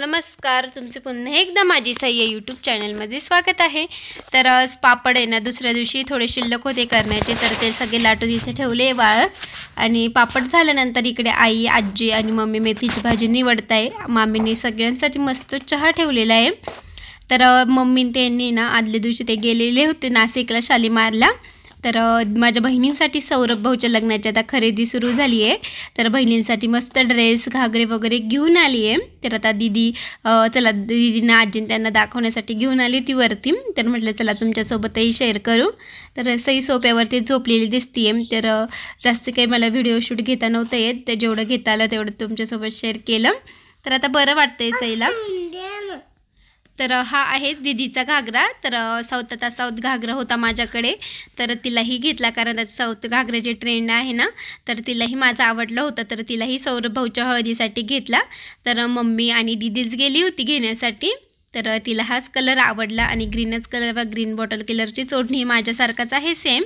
नमस्कार, तुमचे पुन्हा एकदा माझी सह्य यूट्यूब चॅनलमध्ये स्वागत आहे। तर आज पापड आहे ना, दुसऱ्या दिवशी थोडे शिल्लक होते करण्याचे, तर ते सगळे लाटून इथे ठेवले वाळत। आणि पापड झाल्यानंतर इकडे आई, आजी आणि मम्मी मेथीची भाजी निवडत आहे। मामींनी सगळ्यांसाठी मस्त चहा ठेवलेला आहे। तर मम्मी त्यांनी ना आदल्या दिवशी ते गेलेले होते नाशिकला शालीमारला। तर माझ्या बहिणींसाठी सौरभ भाऊच्या लग्नाची आता खरेदी सुरू झाली आहे। तर बहिणींसाठी मस्त ड्रेस घागरे वगैरे घेऊन आली आहे। तर आता दीदी चला दीदींना आजीन त्यांना दाखवण्यासाठी घेऊन आली होती वरती। तर म्हटलं चला तुमच्यासोबतही शेअर करू। तर सई सोप्यावरती झोपलेली दिसते आहे। तर जास्त काही मला व्हिडिओ शूट घेता नव्हतं येत, तर जेवढं घेता आलं तेवढं तुमच्यासोबत शेअर केलं। तर आता बरं वाटतंय सईला। तर हा आहे दीदीचा घागरा। तर साऊथ घागरा होता माझ्याकडे, तर तिलाही घेतला कारण साऊथ घागऱ्याचे ट्रेंड आहे ना, तर तिलाही माझा आवडला होता। तर तिलाही सौरभ भाऊच्या हळदीसाठी घेतला। तर मम्मी आणि दीदीच गेली होती घेण्यासाठी। तर तिला हाच कलर आवडला आणि ग्रीनच कलर व ग्रीन बॉटल कलरची ओढणी माझ्यासारखाच आहे सेम।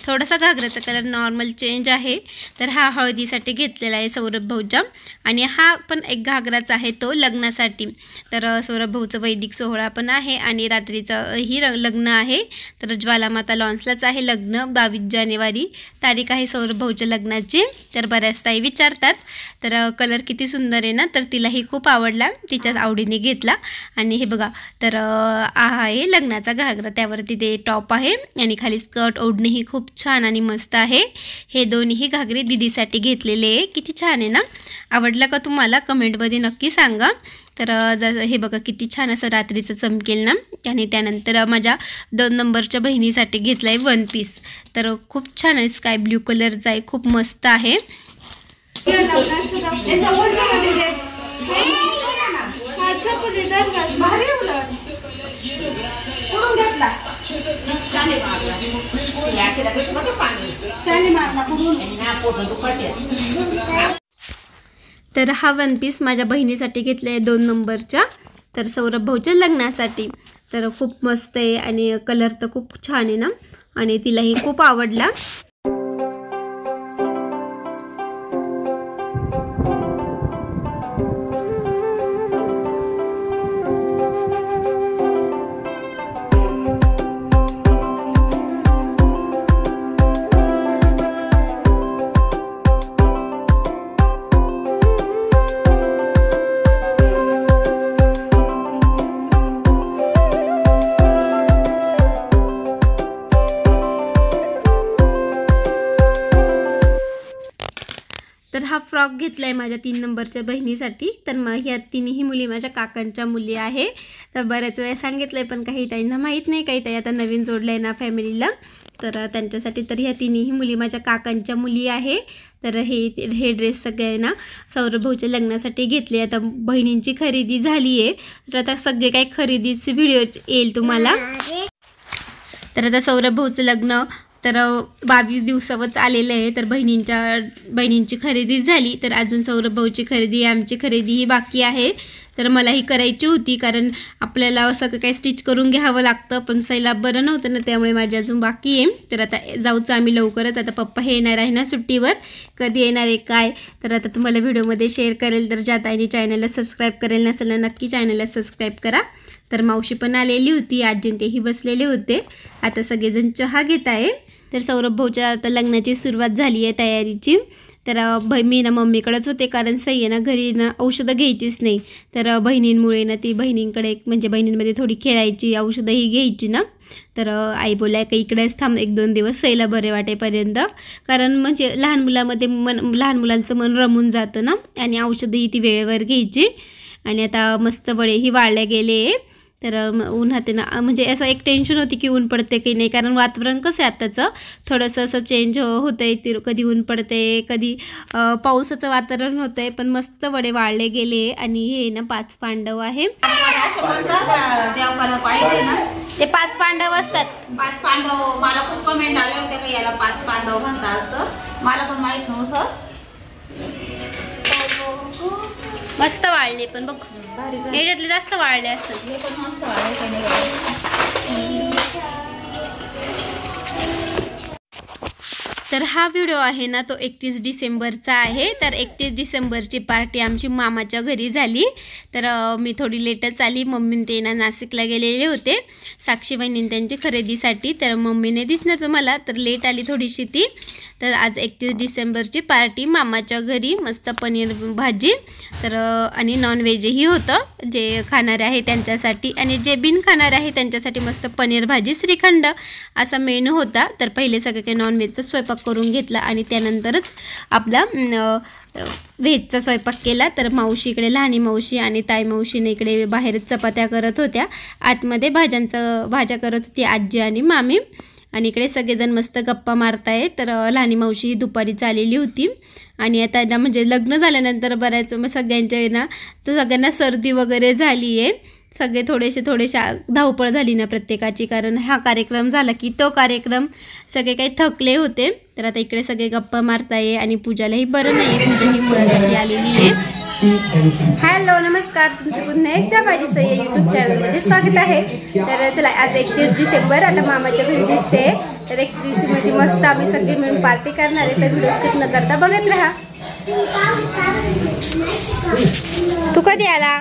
थोडासा घागराचा कलर नॉर्मल चेंज आहे। तर हा हळदीसाठी घेतलेला आहे सौरभ भाऊच्या। आणि हा पण एक घागराच आहे तो लग्नासाठी। तर सौरभ भाऊचं वैदिक सोहळा पण आहे आणि रात्रीचं ही लग्न आहे। तर ज्वालामाता लॉन्सलाच आहे लग्न, 22 जानेवारी तारीख आहे सौरभ भाऊच्या लग्नाची। तर बऱ्याच ताई विचारतात। तर कलर किती सुंदर आहे ना, तर तिलाही खूप आवडला, तिच्याच आवडीने घेतला। आणि हे बघा, तर आहे लग्नाचा घागरा, त्यावरती ते टॉप आहे आणि खाली स्कर्ट ओढणी ही खूप छान आणि मस्त आहे। हे दोन्ही घागरे दीदीसाठी घेतलेले आहे। किती छान आहे ना, आवडला का तुम्हाला कमेंटमध्ये नक्की सांगा। तर हे बघा किती छान असं रात्रीचं चमकेल ना। आणि त्यानंतर माझ्या 2 नंबरच्या बहिणीसाठी घेतला आहे 1 पीस। तर खूप छान आहे, स्काय ब्ल्यू कलरचा आहे, खूप मस्त आहे। तर हा 1 पीस माझ्या बहिणीसाठी घेतला आहे 2 नंबरच्या, तर सौरभ भाऊच्या लग्नासाठी। तर खूप मस्त आहे आणि कलर तर खूप छान आहे ना, आणि तिलाही खूप आवडला। तर हा फ्रॉक घेतला आहे माझ्या 3 नंबरच्या बहिणीसाठी। तर मग ह्या तिन्ही मुली माझ्या काकांच्या मुली आहे। तर बऱ्याच वेळा सांगितलं आहे, पण काही ताईंना माहीत नाही, काही ताई आता नवीन जोडलं आहे ना फॅमिलीला, तर त्यांच्यासाठी। तर ह्या तिन्ही मुली माझ्या काकांच्या मुली आहे। तर हे ड्रेस सगळे ना सौरभ भाऊच्या लग्नासाठी घेतले। आता बहिणींची खरेदी झाली आहे, तर आता सगळे काही खरेदीचे व्हिडिओ येईल तुम्हाला। तर आता सौरभ भाऊचं लग्न तर 22 दिवसावरच आलेलं आहे। तर बहिणींची खरेदी झाली, तर अजून सौरभ भाऊची खरेदी, आमची खरेदी ही बाकी आहे। तर मलाही करायची होती, कारण आपल्याला असं काही स्टिच करून घ्यावं लागतं, पण सईला बरं नव्हतं ना, त्यामुळे माझी अजून बाकी आहे। तर आता जाऊचं आम्ही लवकरच। आता पप्पा हे येणार आहे ना सुट्टीवर, कधी येणार आहे काय, तर आता तुम्हाला व्हिडिओमध्ये शेअर करेल। तर ज्या ताईंनी चॅनलला सबस्क्राईब करेल नसेल ना, नक्की चॅनलला सबस्क्राईब करा। तर मावशी पण आलेली होती, आजीन तेही बसलेले होते। आता सगळेजण चहा घेत आहे। तर सौरभ भाऊच्या आता लग्नाची सुरुवात झाली आहे तयारीची। तर मी ना मम्मीकडेच होते, कारण सई आहे ना घरी ना औषधं घ्यायचीच नाही। तर बहिणींमुळे ना ती बहिणींकडे म्हणजे बहिणींमध्ये थोडी खेळायची, औषधंही घ्यायची ना। तर आई बोलाय का इकडेच थांब 1-2 दिवस सईला बरे वाटेपर्यंत, कारण म्हणजे लहान मुलांचं मन रमून जातं ना, आणि औषधंही ती वेळेवर घ्यायची। आणि आता मस्त वडेही वाळल्या गेले। तर उन्हात ना म्हणजे असं एक टेन्शन होती की ऊन पडते की नाही, कारण वातावरण कसं आहे आत्ताचं थोडंसं असं चेंज होतं आहे, ते कधी ऊन पडते कधी पावसाचं वातावरण होतं आहे। पण मस्त वडे वाळले गेले। आणि हे ना 5 पांडव आहे, ते 5 पांडव असतात। 5 पांडव, मला खूप कमेंट आले होते की याला 5 पांडव म्हणतात, असं मला पण माहित नव्हतं। मस्त वाळले, पण बघ याच्यातले जास्त वाळले असतात। हे पण मस्त वाळले। तर हा व्हिडिओ आहे ना तो 31 डिसेंबरचा आहे. तर 31 डिसेंबरची पार्टी आमची मामाच्या घरी झाली. तर मी थोडी लेटच आली. मम्मी ते ना नाशिकला गेलेले होते साक्षी वहिनी त्यांची खरेदीसाठी. तर मम्मीने दिसणार तुम्हाला, तर लेट आली थोडीशी ती. तर आज 31 डिसेंबरची पार्टी मामाच्या घरी. मस्त पनीर भाजी तर आणि नॉनव्हेजही होतं जे खाणारे आहे त्यांच्यासाठी, आणि जे बिन खाणारे आहे त्यांच्यासाठी मस्त पनीर भाजी श्रीखंड असा मेनू होता. तर पहिले सगळं काही नॉनव्हेजचा स्वयंपाक करून घेतला आणि त्यानंतरच आपला व्हेजचा स्वयंपाक केला. तर मावशी इकडे, लहानी मावशी आणि ताई मावशीने इकडे बाहेर चपात्या करत होत्या. आतमध्ये भाज्या करत होती आजी आणि मामी. आणि इकडे सगळेजण मस्त गप्पा मारताय. तर लहानी मावशी ही दुपारी चाललेली होती. आणि आता ना म्हणजे लग्न झाल्यानंतर बऱ्याच सगळ्यांच्या ना सगळ्यांना सर्दी वगैरे झाली आहे. सगळे थोडेसे धावपळ झाली ना प्रत्येकाची, कारण हा कार्यक्रम झाला की तो कार्यक्रम, सगळे काही थकले होते. तर आता इकडे सगळे गप्पा मारताय आणि पूजालाही बरं नाही आहे, पूजा ही मुलासाठी आलेली आहे. हॅलो नमस्कार, तुमचं पुन्हा एकदा माझी सय्या यूट्यूब चॅनलमध्ये स्वागत आहे. तर चला आज 31 डिसेंबर आता मामाच्या घरी दिसते. तर 31 डिसेंबरची मस्त आम्ही सगळे मिळून पार्टी करणार आहे. तर व्हिडिओ स्किप न करता बघत राहा. तू कधी आला?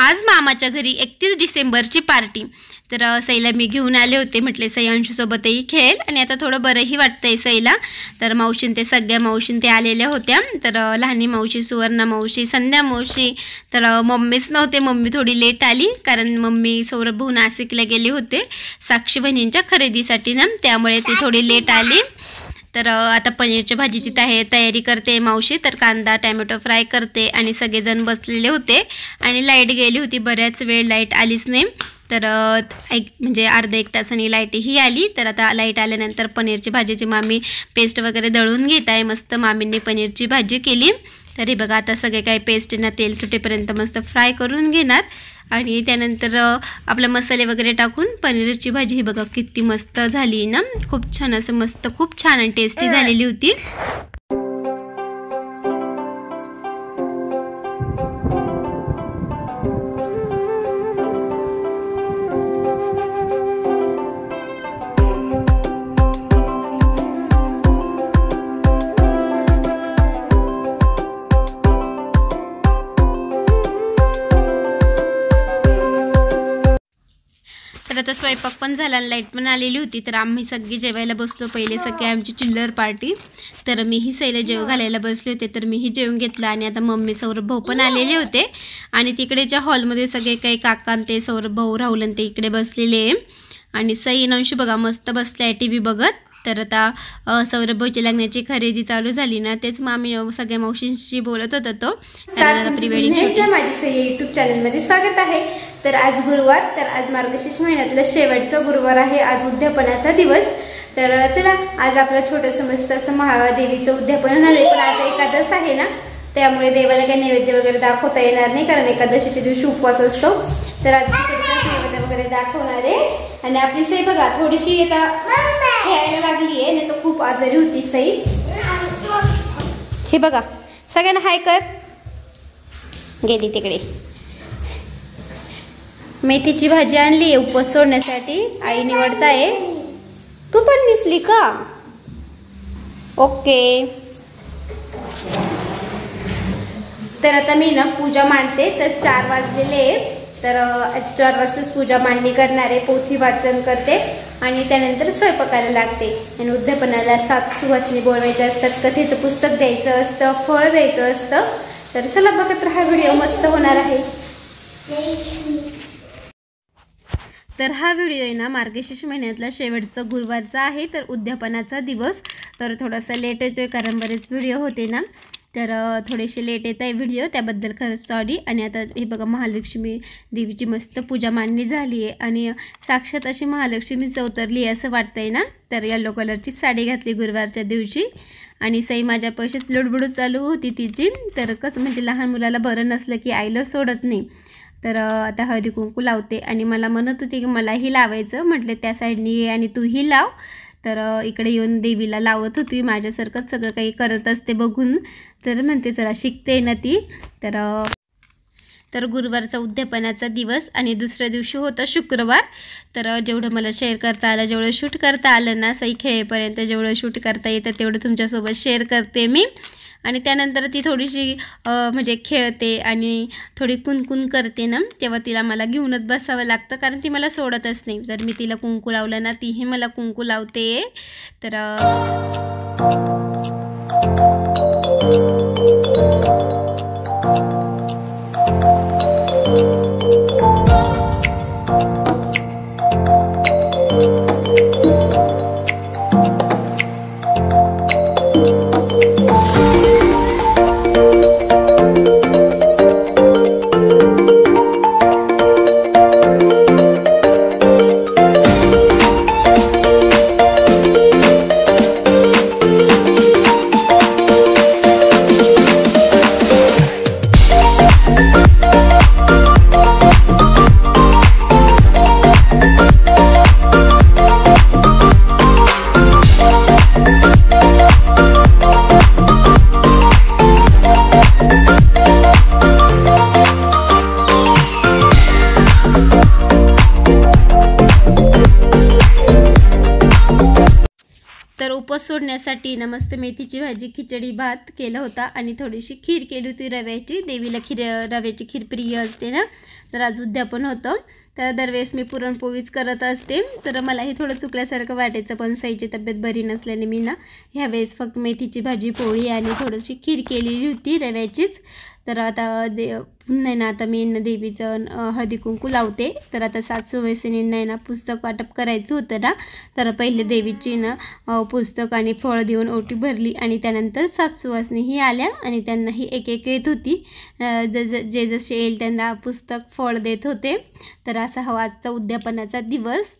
आज मामाच्या घरी 31 डिसेंबरची पार्टी. तर सईला मी घेऊन आले होते, म्हटले सई अंशूसोबतही खेळ, आणि आता थोडं बरंही वाटतंय सईला. तर मावशीन ते सगळ्या मावशीन ते आलेल्या होत्या. तर लहानी मावशी, सुवर्णा मावशी, संध्या मावशी. तर मम्मीच नव्हते, मम्मी थोडी लेट आली कारण मम्मी सौरभ भाऊ नाशिकला गेले होते साक्षी बहिणींच्या खरेदीसाठी ना, त्यामुळे ती थोडी लेट आली. तर आता पनीरच्या भाजीची तयारी करते मावशी. तर कांदा टॅमॅटो फ्राय करते आणि सगळेजण बसलेले होते आणि लाईट गेली होती, बऱ्याच वेळ लाईट आलीच नाही. तर म्हणजे अर्धा एक तासाने लाईटही आली. तर आता लाईट आल्यानंतर पनीरची भाजीची मामी पेस्ट वगैरे दळून घेत आहे. मस्त मामींनी पनीरची भाजी केली. तर हे बघा आता सगळे काही पेस्ट ना तेल सुटेपर्यंत मस्त फ्राय करून घेणार आणि त्यानंतर आपले मसाले वगैरे टाकून पनीरची भाजी ही बघा किती मस्त झाली ना, खूप छान असं मस्त, खूप छान आणि टेस्टी झालेली होती. तर आता स्वयंपाक पण झाला, लाईट पण आलेली होती. तर आम्ही सगळी जेवायला बसलो. पहिले सगळे आमची चिल्लर पार्टी. तर मीही सईला जेव घालायला बसले होते, तर मीही जेवून घेतलं. आणि आता मम्मी सौरभ भाऊ पण आलेले होते आणि तिकडेच्या हॉलमध्ये सगळे काही काका ते सौरभ भाऊ राहुल ते इकडे बसलेले आहे. आणि सई नंशू बघा मस्त बसले आहे TV बघत. तर आता सौरभ भाऊची लग्नाची खरेदी चालू झाली ना, तेच आम्ही सगळ्या मावशींशी बोलत होता. तो प्री वेडिंग शूट. माझी सय्या यूट्यूब चॅनलमध्ये स्वागत आहे. तर आज गुरुवार, तर आज मार्गशीर्ष महिन्यातलं शेवटचं गुरुवार आहे. आज उद्यापनाचा दिवस. तर चला आज आपलं छोटंसं मस्त असं महादेवीचं उद्यापन होणार आहे. पण आज एकादश आहे ना, त्यामुळे देवाला काही नैवेद्य वगैरे दाखवता येणार नाही, कारण एकादशीच्या दिवशी उपवास असतो. तर आज नैवेद्य वगैरे दाखवणार आहे. आणि आपली सई बघा थोडीशी आता खेळायला लागली आहे, नाही तर खूप आजारी होती सई. हे बघा सगळ्यांना हाय कर. गेली तिकडे. मेथीची भाजी आणली आहे उपवास सोडण्यासाठी, आई निवडताय. तू पण दिसली का? ओके. तर आता मी ना पूजा मांडते. तर 4 वाजलेले आहे. तर 4 वाजताच पूजा मांडणी करणार आहे. पोथी वाचन करते आणि त्यानंतर स्वयंपाकाला लागते. आणि उद्यापनाला 7 सुवासिनी बोलवायच्या असतात, कथेचं पुस्तक द्यायचं असतं, फळ द्यायचं असतं. तर चला बघत राहा, व्हिडिओ मस्त होणार आहे. तर हा व्हिडिओ आहे ना मार्गशीर्ष महिन्यातला शेवटचा गुरुवारचा आहे. तर उद्यापनाचा दिवस. तर थोडासा लेट येतोय कारण बरेच व्हिडिओ होते ना, तर थोडेसे लेट येत आहे व्हिडिओ, त्याबद्दल खरंच सॉरी. आणि आता हे बघा महालक्ष्मी देवीची मस्त पूजा मांडणी झाली आहे आणि साक्षात अशी महालक्ष्मीच अवतरली आहे असं वाटतंय ना. तर येलो कलरची साडी घातली गुरुवारच्या दिवशी. आणि सई माझ्या पैसेच लुडबुड चालू होती तिची. तर कसं म्हणजे लहान मुलाला बरं नसलं की आईला सोडत नाही. तर आता हळदी कुंकू लावते आणि मला म्हणत होती की मलाही लावायचं. म्हटले त्या साईडनी ये आणि तूही लाव. तर इकडे येऊन देवीला लावत होती, माझ्यासारखंच सगळं काही करत असते बघून. तर म्हणते चला शिकते ना ती. तर गुरुवारचा उद्यापनाचा दिवस आणि दुसऱ्या दिवशी होतं शुक्रवार. तर जेवढं मला शेअर करता आलं, जेवढं शूट करता आलं ना, सई खेळेपर्यंत जेवढं शूट करता येतं तेवढं तुमच्यासोबत शेअर करते मी. आणि त्यानंतर ती थोडीशी म्हणजे खेळते आणि थोडी कुणकुण करते ना, तेव्हा तिला मला घेऊनच बसावं लागतं, कारण ती मला सोडतच नाही. जर मी तिला कुंकू लावलं ना, तीही मला कुंकू लावते. तर उपवास सोडण्यासाठी ना मस्त मेथीची भाजी, खिचडी भात केला होता आणि थोडीशी खीर केली होती रव्याची. देवीला रव्याची खीर प्रिय असते ना, तर आज उद्यापन होतं. तर दरवेळेस मी पुरणपोळीच करत असते. तर मलाही थोडं चुकल्यासारखं वाटायचं, पण सईची तब्येत बरी नसल्याने मी ना ह्यावेळेस फक्त मेथीची भाजी, पोळी आणि थोडीशी खीर केलेली होती रव्याचीच. तर आता पुन्हा ना आता मी देवीचं हळदी कुंकू लावते. तर आता 7 सुवासिनींना ना पुस्तक वाटप करायचं होतं ना, तर पहिले देवीची ना पुस्तक आणि फळ देऊन ओटी भरली आणि त्यानंतर 7 सुवासिनीही आल्या आणि त्यांनाही एक एक येत होती. जे जसे येईल त्यांना पुस्तक फळ देत होते. तर असा हा आजचा उद्यापनाचा दिवस.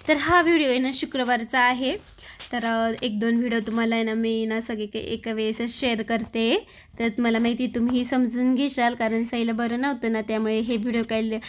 तर हा व्हिडिओ आहे ना शुक्रवारचा आहे. तर 1-2 व्हिडिओ तुम्हाला आहे ना मी ना सगळे एका वेळेसच शेअर करते, तर मला माहिती तुम्ही समजून घेशाल, कारण साईला बरं नव्हतं ना, त्यामुळे हे व्हिडिओ काही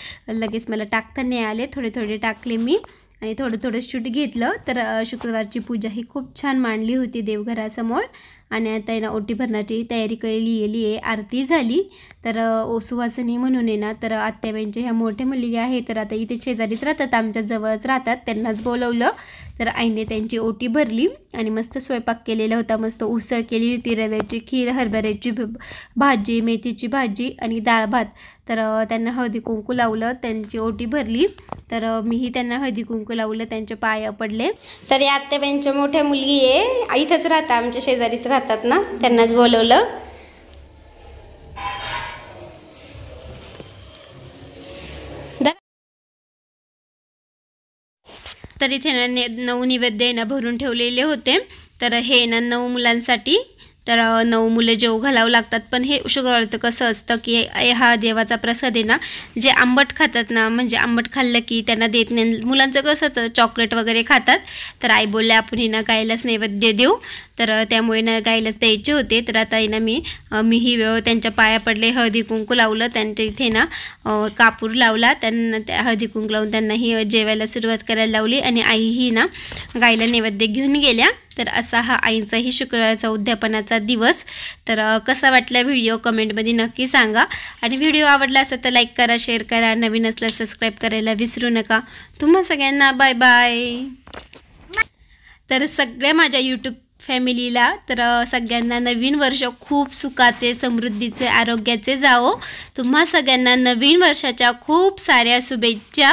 लगेच मला टाकता नाही आले, थोडे टाकले मी आणि थोडं शूट घेतलं. तर शुक्रवारची पूजा ही खूप छान मांडली होती देवघरासमोर आणि आता आहे ना ओटी भरण्याची तयारी केली आहे. आरती झाली. तर सुवासिनी म्हणून आहे ना, तर आत्याबाईंच्या ह्या मोठ्या मुलगी आहे, तर आता इथे शेजारीच राहतात, आमच्या जवळच राहतात, त्यांनाच बोलवलं. तर आईने त्यांची ओटी भरली आणि मस्त स्वयंपाक केलेला होता. मस्त उसळ केली होती, रव्याची खीर, हरभऱ्याची भाजी, मेथीची भाजी आणि डाळ भात. तर त्यांना हळदी कुंकू लावलं, त्यांची ओटी भरली. तर मीही त्यांना हळदी कुंकू लावलं, त्यांच्या पाया पडले. तर या आत्याबाईंच्या मोठ्या मुलगी आहे, इथंच राहतात, आमच्या शेजारीच राहतात ना, त्यांनाच बोलवलं. तर इथे ना 9 नैवेद्य ना भरून ठेवलेले होते. तर हे ना 9 मुलांसाठी, तर 9 मुलं जेव घालावं लागतात. पण हे शुक्रवारचं कसं असतं की हा देवाचा प्रसाद आहे ना, जे आंबट खातात ना, म्हणजे आंबट खाल्लं की त्यांना देत नाही. मुलांचं कसं तर चॉकलेट वगैरे खातात, तर आई बोलले आपण ही ना गायलाच नैवेद्य देऊ, तर त्यामुळे ना गायलाच द्यायचे होते. तर आता ना मीही त्यांच्या पाया पडले, हळदी कुंकू लावलं, त्यांच्या इथे ना कापूर लावला, त्यांना त्या हळदी कुंकू लावून त्यांनाही जेवायला सुरुवात करायला लावली आणि आईही ना गायला नैवेद्य घेऊन गेल्या. तर असा हा आईंचाही शुक्रवारचा उद्यापनाचा दिवस. तर कसा वाटला व्हिडिओ कमेंटमध्ये नक्की सांगा आणि व्हिडिओ आवडला असेल तर लाईक करा, शेअर करा, नवीन असल्यास सबस्क्राईब करायला विसरू नका. तुम्हा सगळ्यांना बाय बाय. तर सगळ्या माझ्या यूट्यूब फॅमिलीला, तर सगळ्यांना नवीन वर्ष खूप सुखाचे, समृद्धीचे, आरोग्याचे जावो. तुम्हा सगळ्यांना नवीन वर्षाच्या खूप साऱ्या शुभेच्छा.